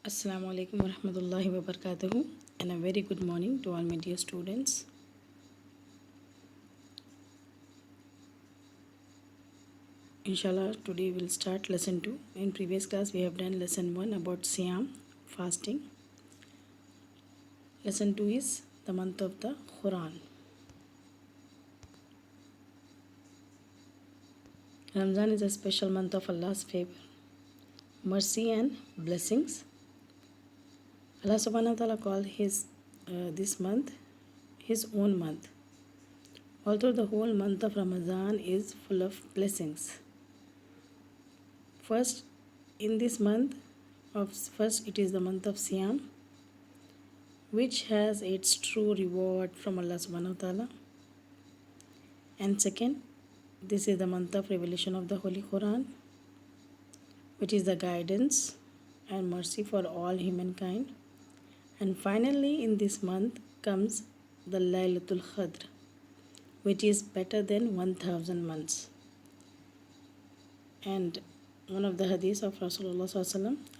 Assalamu alaikum warahmatullahi wabarakatuh, and a very good morning to all my dear students. Inshallah, today we'll start lesson 2. In previous class we have done lesson 1 about Siyam, fasting. Lesson 2 is the month of the Quran. Ramzan is a special month of Allah's favor, mercy and blessings. Allah subhanahu wa ta'ala called this month his own month. Although the whole month of Ramadan is full of blessings. First, it is the month of Siyam, which has its true reward from Allah subhanahu wa ta'ala. And second, this is the month of revelation of the Holy Quran, which is the guidance and mercy for all humankind. And finally, in this month comes the Laylatul Qadr, which is better than 1000 months. And one of the hadith of Rasulullah sallallahu alaihi wasallam,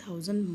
1000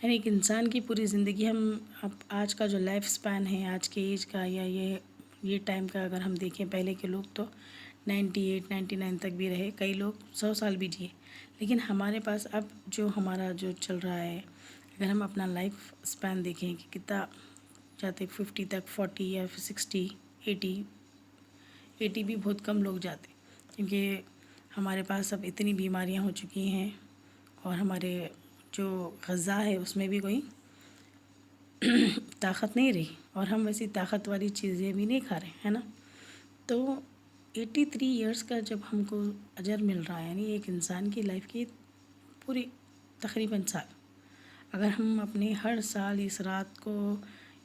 یعنی ایک انسان کی پوری زندگی ہم اب آج کا جو لائف اسپین ہے آج کے ایج کا یا یہ ٹائم کا اگر ہم دیکھیں، پہلے کے لوگ تو 98 99 تک بھی رہے، کئی لوگ 100 سال بھی جیے، لیکن ہمارے پاس اب جو ہمارا جو چل رہا ہے، اگر ہم اپنا لائف اسپین دیکھیں کہ کتنا جاتے 50 تک، 40 یا 60، 80 بھی بہت کم لوگ جاتے، کیونکہ ہمارے پاس اب اتنی بیماریاں ہو چکی ہیں اور ہمارے جو غذا ہے اس میں بھی کوئی طاقت نہیں رہی، اور ہم ویسی طاقت والی چیزیں بھی نہیں کھا رہے ہیں نا۔ تو 83 ایئرس کا جب ہم کو اجر مل رہا ہے، یعنی ایک انسان کی لائف کی پوری تقریباً سال، اگر ہم اپنے ہر سال اس رات کو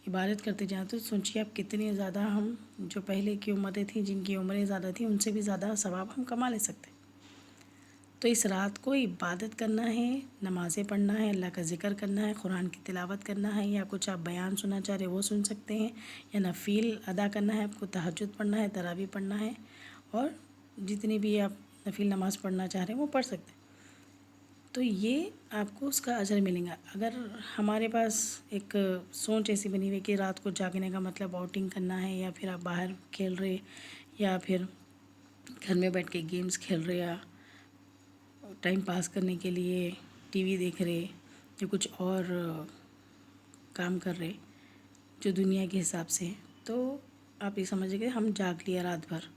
عبادت کرتے جائیں تو سوچیے آپ کتنے زیادہ ہم جو پہلے کی امتیں تھیں جن کی عمریں زیادہ تھیں ان سے بھی زیادہ ثواب ہم کما لے سکتے۔ تو اس رات کو عبادت کرنا ہے، نمازیں پڑھنا ہے، اللہ کا ذکر کرنا ہے، قرآن کی تلاوت کرنا ہے، یا کچھ آپ بیان سننا چاہ رہے وہ سن سکتے ہیں، یا نفل ادا کرنا ہے، آپ کو تہجد پڑھنا ہے، تراویح پڑھنا ہے، اور جتنی بھی آپ نفل نماز پڑھنا چاہ رہے ہیں وہ پڑھ سکتے ہیں۔ تو یہ آپ کو اس کا اجر ملے گا۔ اگر ہمارے پاس ایک سوچ ایسی بنی ہوئی کہ رات کو جاگنے کا مطلب آؤٹنگ کرنا ہے، یا پھر آپ باہر کھیل رہے، یا پھر گھر میں بیٹھ کے گیمز کھیل رہے، یا ٹائم پاس کرنے کے لیے ٹی وی دیکھ رہے، یا کچھ اور کام کر رہے جو دنیا کے حساب سے ہے، تو آپ یہ سمجھیں کہ ہم جاگ لیا رات بھر،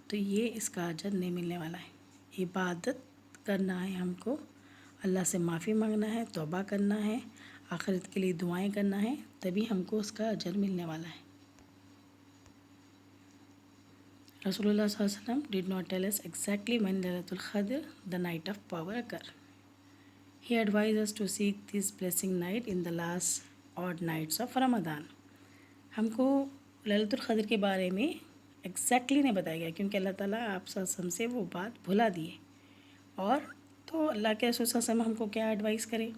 تو یہ اس کا اجر نہیں ملنے والا ہے۔ عبادت کرنا ہے ہم کو، اللہ سے معافی مانگنا ہے، توبہ کرنا ہے، آخرت کے لیے دعائیں کرنا ہے، تبھی ہم کو اس کا اجر ملنے والا ہے۔ رسول اللہ صلی اللہ علیہ وسلم did not tell us exactly when Laylatul Qadr, the night of power, occur. He advised us to seek this blessing night in the last odd nights of Ramadan. ہم کو لیلۃ القدر کے بارے میں ایگزیکٹلی نہیں بتایا گیا، کیونکہ اللہ تعالیٰ آپ صلی اللہ علیہ وسلم سے وہ بات بھلا دیے، اور تو اللہ کے رسول صلی اللہ علیہ وسلم ہم کو کیا ایڈوائز کرے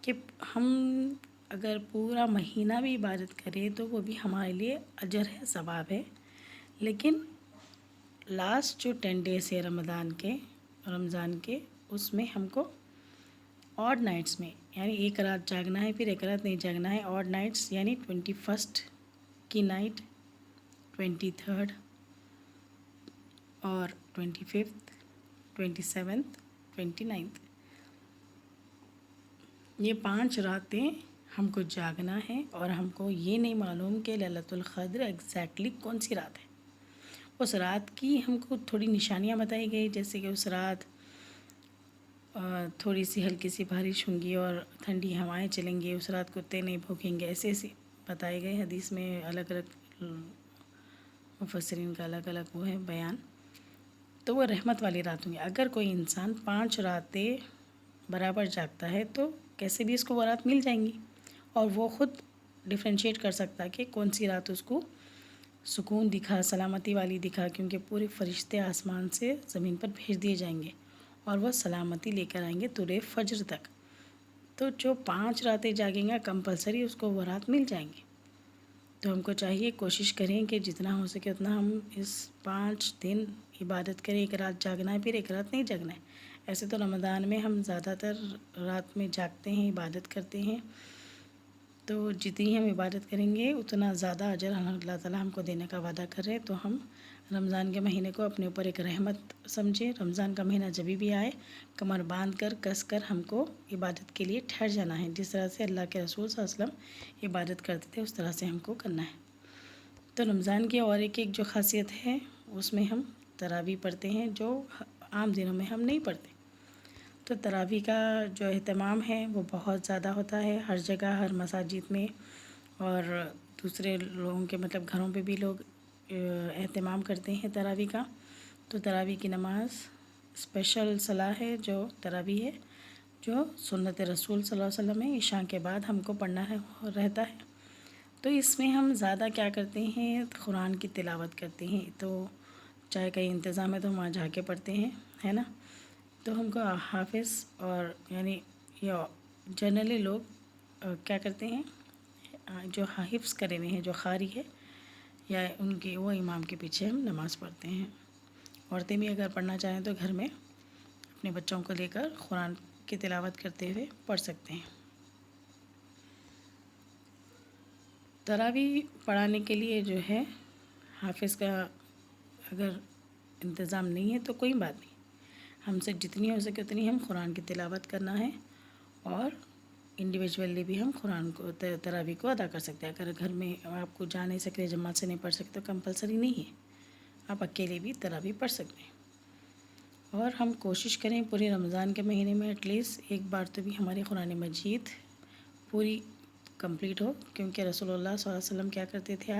کہ ہم اگر پورا مہینہ بھی عبادت کریں تو وہ بھی ہمارے لیے اجر ہے، ثواب ہے، لیکن لاسٹ جو 10 days ہے رمضان کے اس میں ہم کو آڈ نائٹس میں، یعنی ایک رات جاگنا ہے، پھر ایک رات نہیں جاگنا ہے، آڈ نائٹس یعنی 21 کی نائٹ، 23 اور 25، 27، 29، یہ 5 راتیں ہم کو جاگنا ہے، اور ہم کو یہ نہیں معلوم کہ لیلۃ القدر ایگزیکٹلی کون سی رات ہے۔ اس رات کی ہم کو تھوڑی نشانیاں بتائی گئی، جیسے کہ اس رات تھوڑی سی ہلکی سی بارش ہوں گی اور ٹھنڈی ہوائیں چلیں گی، اس رات کتے نہیں بھوکیں گے، ایسے بتائے گئے۔ حدیث میں الگ الگ مفسرین کا الگ الگ وہ ہے بیان، تو وہ رحمت والی رات ہوں گی۔ اگر کوئی انسان 5 راتیں برابر جاگتا ہے تو کیسے بھی اس کو وہ رات مل جائیں گی، اور وہ خود ڈفرینشیٹ کر سکتا ہے کہ کون سی رات اس کو سکون دکھا، سلامتی والی دکھا، کیونکہ پورے فرشتے آسمان سے زمین پر بھیج دیے جائیں گے اور وہ سلامتی لے کر آئیں گے طلوع فجر تک۔ تو جو 5 راتیں جاگیں گا کمپلسری اس کو وہ رات مل جائیں گی۔ تو ہم کو چاہیے کوشش کریں کہ جتنا ہو سکے اتنا ہم اس 5 دن عبادت کریں، ایک رات جاگنا ہے، پھر ایک رات نہیں جاگنا ہے۔ ایسے تو رمضان میں ہم زیادہ تر رات میں جاگتے ہیں، عبادت کرتے ہیں، تو جتنی ہم عبادت کریں گے اتنا زیادہ اجر اللہ تعالیٰ ہم کو دینے کا وعدہ کر رہے۔ تو ہم رمضان کے مہینے کو اپنے اوپر ایک رحمت سمجھیں۔ رمضان کا مہینہ جبھی بھی آئے کمر باندھ کر کس کر ہم کو عبادت کے لیے ٹھہر جانا ہے، جس طرح سے اللہ کے رسول صلی اللہ علیہ وسلم عبادت کرتے تھے اس طرح سے ہم کو کرنا ہے۔ تو رمضان کی اور ایک جو خاصیت ہے اس میں ہم تراویح پڑھتے ہیں، جو عام دنوں میں ہم نہیں پڑھتے۔ تو تراویح کا جو اہتمام ہے وہ بہت زیادہ ہوتا ہے، ہر جگہ ہر مساجد میں، اور دوسرے لوگوں کے مطلب گھروں پہ بھی لوگ اہتمام کرتے ہیں تراویح کا۔ تو تراویح کی نماز اسپیشل صلاح ہے جو تراویح ہے، جو سنت رسول صلی اللہ علیہ وسلم ہے، عشاء کے بعد ہم کو پڑھنا رہتا ہے۔ تو اس میں ہم زیادہ کیا کرتے ہیں، قرآن کی تلاوت کرتے ہیں، تو چاہے کہیں انتظام ہے تو ہم وہاں جا کے پڑھتے ہیں، ہے نا۔ تو ہم کو حافظ اور یعنی یا جنرلی لوگ کیا کرتے ہیں، جو حفظ کرے ہوئے ہیں، جو قاری ہے یا ان کی وہ امام کے پیچھے ہم نماز پڑھتے ہیں۔ عورتیں بھی اگر پڑھنا چاہیں تو گھر میں اپنے بچوں کو لے کر قرآن کی تلاوت کرتے ہوئے پڑھ سکتے ہیں۔ تراویح پڑھانے کے لیے جو ہے حافظ کا اگر انتظام نہیں ہے تو کوئی بات نہیں، ہم سے جتنی ہو سکے اتنی ہم قرآن کی تلاوت کرنا ہے، اور انڈیویجولی بھی ہم قرآن کو تراویح کو ادا کر سکتے ہیں۔ اگر گھر میں آپ کو جا نہیں سکتے، جماعت سے نہیں پڑھ سکتے تو کمپلسری نہیں ہے، آپ اکیلے بھی تراویح پڑھ سکتے ہیں۔ اور ہم کوشش کریں پورے رمضان کے مہینے میں ایٹ لیسٹ ایک بار تو بھی ہماری قرآن مجید پوری کمپلیٹ ہو، کیونکہ رسول اللہ صلی اللہ علیہ وسلم کیا کرتے تھے،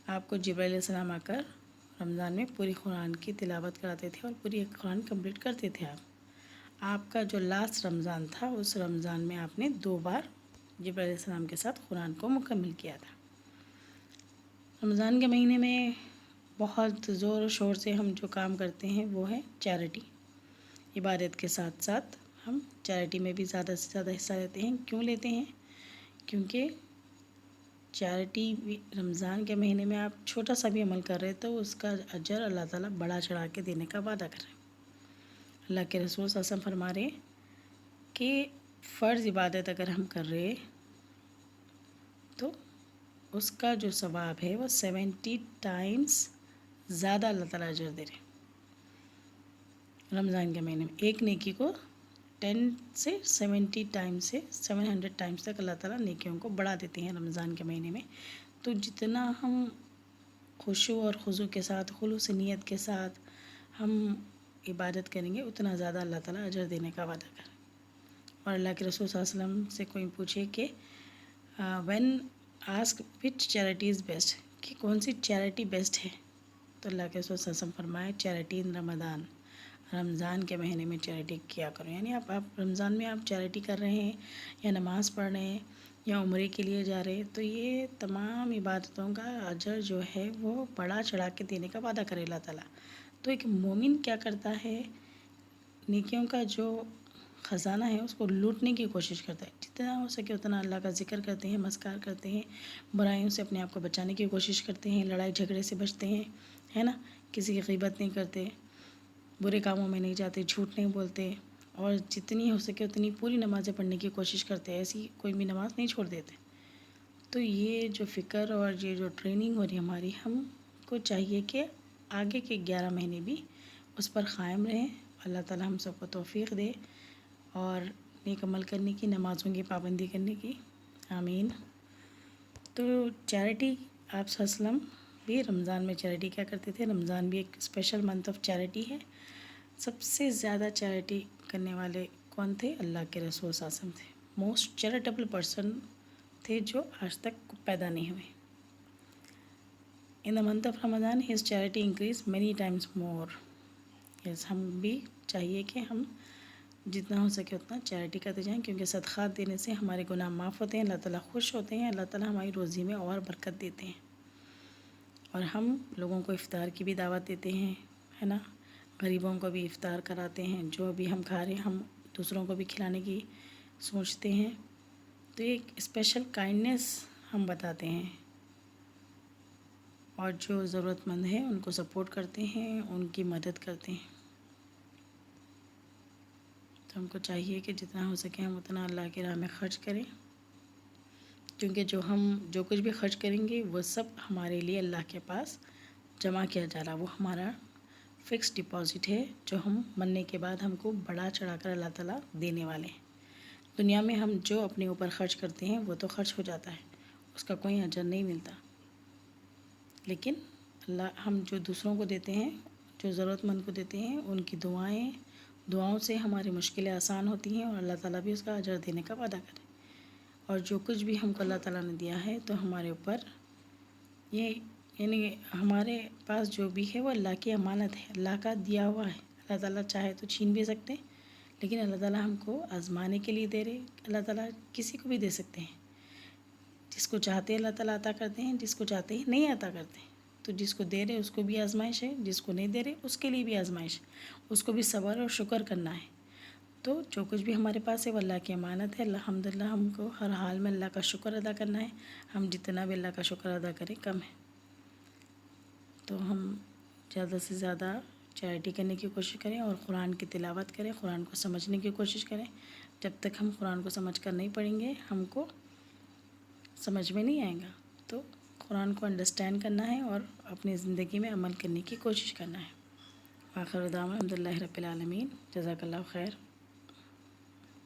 آپ کو جبرائیل علیہ السلام آ کر رمضان میں پوری قرآن کی تلاوت کراتے تھے اور پوری ایک قرآن کمپلیٹ کرتے تھے۔ آپ کا جو لاسٹ رمضان تھا اس رمضان میں آپ نے 2 بار جبرائیل علیہ السلام کے ساتھ قرآن کو مکمل کیا تھا۔ رمضان کے مہینے میں بہت زور و شور سے ہم جو کام کرتے ہیں وہ ہے چیریٹی۔ عبادت کے ساتھ ساتھ ہم چیریٹی میں بھی زیادہ سے زیادہ حصہ لیتے ہیں۔ کیوں لیتے ہیں؟ کیونکہ چیریٹی رمضان کے مہینے میں آپ چھوٹا سا بھی عمل کر رہے تو اس کا اجر اللہ تعالیٰ بڑا چڑھا کے دینے کا وعدہ کر رہے ہیں۔ اللہ کے رسول صلی اللہ علیہ وسلم فرما رہے کہ فرض عبادت اگر ہم کر رہے تو اس کا جو ثواب ہے وہ 70 ٹائمز زیادہ اللہ تعالیٰ اجر دے رہے ہیں۔ رمضان کے مہینے میں ایک نیکی کو 10 سے 70 ٹائم سے 700 ٹائمز تک اللہ تعالیٰ نیکیوں کو بڑھا دیتے ہیں رمضان کے مہینے میں۔ تو جتنا ہم خشوع اور خضوع کے ساتھ، خلوص نیت کے ساتھ ہم عبادت کریں گے اتنا زیادہ اللہ تعالیٰ اجر دینے کا وعدہ کریں۔ اور اللہ کے رسول صلی اللہ علیہ وسلم سے کوئی پوچھے کہ when ask which charity is best, کہ کون سی چیریٹی بیسٹ ہے، تو اللہ کے رسول صلی اللہ علیہ وسلم فرمائے چیریٹی ان رمضان، رمضان کے مہینے میں چیریٹی کیا کرو۔ یعنی آپ رمضان میں آپ چیریٹی کر رہے ہیں یا نماز پڑھ رہے ہیں یا عمرے کے لیے جا رہے ہیں تو یہ تمام عبادتوں کا اجر جو ہے وہ بڑا چڑھا کے دینے کا وعدہ کرے اللہ تعالیٰ۔ تو ایک مومن کیا کرتا ہے، نیکیوں کا جو خزانہ ہے اس کو لوٹنے کی کوشش کرتا ہے، جتنا ہو سکے اتنا اللہ کا ذکر کرتے ہیں، مذکار کرتے ہیں، برائیوں سے اپنے آپ کو بچانے کی کوشش کرتے ہیں، لڑائی جھگڑے سے بچتے ہیں، ہے نا، کسی کی غیبت نہیں کرتے، برے کاموں میں نہیں جاتے، جھوٹ نہیں بولتے، اور جتنی ہو سکے اتنی پوری نمازیں پڑھنے کی کوشش کرتے ہیں، ایسی کوئی بھی نماز نہیں چھوڑ دیتے۔ تو یہ جو فکر اور یہ جو ٹریننگ ہو رہی ہماری، ہم کو چاہیے کہ آگے کے 11 مہینے بھی اس پر قائم رہیں۔ اللہ تعالیٰ ہم سب کو توفیق دے اور نیک عمل کرنے کی، نمازوں کی پابندی کرنے کی، آمین۔ تو چیریٹی آپ صلی اللہ علیہ وسلم بھی رمضان میں چیریٹی کیا کرتے تھے۔ رمضان بھی ایک اسپیشل منتھ آف چیریٹی ہے۔ سب سے زیادہ چیریٹی کرنے والے کون تھے؟ اللہ کے رسول صلی اللہ علیہ وسلم تھے۔ موسٹ چیریٹیبل پرسن تھے جو آج تک پیدا نہیں ہوئے۔ In the month of Ramadan his charity increase many times more. Yes, ہم بھی چاہیے کہ ہم جتنا ہو سکے اتنا چیریٹی کرتے جائیں، کیونکہ صدقات دینے سے ہمارے گناہ معاف ہوتے ہیں، اللہ تعالیٰ خوش ہوتے ہیں، اللہ تعالیٰ ہماری روزی میں اور برکت دیتے ہیں، اور ہم لوگوں کو افطار کی بھی دعوت دیتے ہیں، ہے نا، غریبوں کو بھی افطار کراتے ہیں، جو بھی ہم کھا رہے ہیں ہم دوسروں کو بھی کھلانے کی سوچتے ہیں۔ تو ایک اسپیشل کائنڈنیس ہم بتاتے ہیں، اور جو ضرورت مند ہیں ان کو سپورٹ کرتے ہیں، ان کی مدد کرتے ہیں۔ تو ہم کو چاہیے کہ جتنا ہو سکے ہم اتنا اللہ کی راہ میں خرچ کریں، کیونکہ جو کچھ بھی خرچ کریں گے وہ سب ہمارے لیے اللہ کے پاس جمع کیا جا رہا، وہ ہمارا فکس ڈپازٹ ہے جو ہم مرنے کے بعد ہم کو بڑا چڑھا کر اللہ تعالیٰ دینے والے ہیں۔ دنیا میں ہم جو اپنے اوپر خرچ کرتے ہیں وہ تو خرچ ہو جاتا ہے، اس کا کوئی اجر نہیں ملتا، لیکن ہم جو دوسروں کو دیتے ہیں، جو ضرورت مند کو دیتے ہیں، ان کی دعاؤں سے ہماری مشکلیں آسان ہوتی ہیں، اور اللہ تعالیٰ بھی اس کا اجر دینے کا وعدہ کرے۔ اور جو کچھ بھی ہم کو اللہ تعالیٰ نے دیا ہے تو ہمارے اوپر یعنی ہمارے پاس جو بھی ہے وہ اللہ کی امانت ہے، اللہ کا دیا ہوا ہے۔ اللہ تعالیٰ چاہے تو چھین بھی سکتے ہیں، لیکن اللہ تعالیٰ ہم کو آزمانے کے لیے دے رہے۔ اللہ تعالیٰ کسی کو بھی دے سکتے ہیں، جس کو چاہتے ہیں اللہ تعالیٰ عطا کرتے ہیں، جس کو چاہتے ہیں نہیں عطا کرتے ہیں۔ تو جس کو دے رہے اس کو بھی آزمائش ہے، جس کو نہیں دے رہے اس کے لیے بھی آزمائش ہے، اس کو بھی صبر اور شکر کرنا ہے۔ تو جو کچھ بھی ہمارے پاس ہے وہ اللہ کی امانت ہے، الحمدللہ ہم کو ہر حال میں اللہ کا شکر ادا کرنا ہے۔ ہم جتنا بھی اللہ کا شکر ادا کریں کم ہے۔ تو ہم زیادہ سے زیادہ چیریٹی کرنے کی کوشش کریں اور قرآن کی تلاوت کریں، قرآن کو سمجھنے کی کوشش کریں۔ جب تک ہم قرآن کو سمجھ کر نہیں پڑھیں گے ہم کو سمجھ میں نہیں آئے گا۔ قرآن کو انڈرسٹینڈ کرنا ہے اور اپنی زندگی میں عمل کرنے کی کوشش کرنا ہے۔ آخر دعوانا الحمد للہ رب العالمین، جزاک اللہ خیر۔